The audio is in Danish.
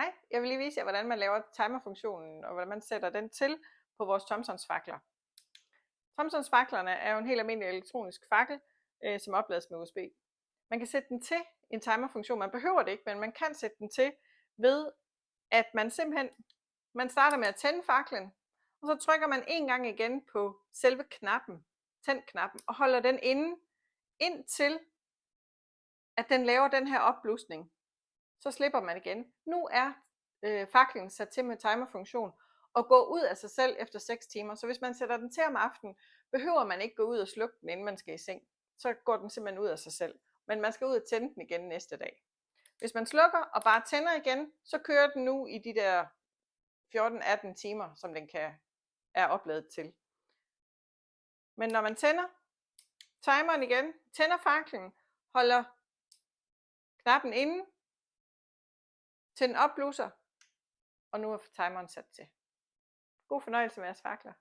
Hej, jeg vil lige vise jer, hvordan man laver timerfunktionen, og hvordan man sætter den til på vores Thomsons fakler. Thomsons faklerne er jo en helt almindelig elektronisk fakkel, som oplades med USB. Man kan sætte den til en timerfunktion. Man behøver det ikke, men man kan sætte den til ved, at man simpelthen starter med at tænde faklen, og så trykker man en gang igen på selve knappen, tænd-knappen, og holder den inde, indtil at den laver den her opblusning. Så slipper man igen. Nu er faklen sat til med timerfunktion og går ud af sig selv efter 6 timer. Så hvis man sætter den til om aftenen, behøver man ikke gå ud og slukke den, inden man skal i seng. Så går den simpelthen ud af sig selv. Men man skal ud og tænde den igen næste dag. Hvis man slukker og bare tænder igen, så kører den nu i de der 14-18 timer, som den er opladet til. Men når man tænder timeren igen, tænder faklen, holder knappen inde, til den opblusser, og nu er timeren sat til. God fornøjelse med jeres fakler.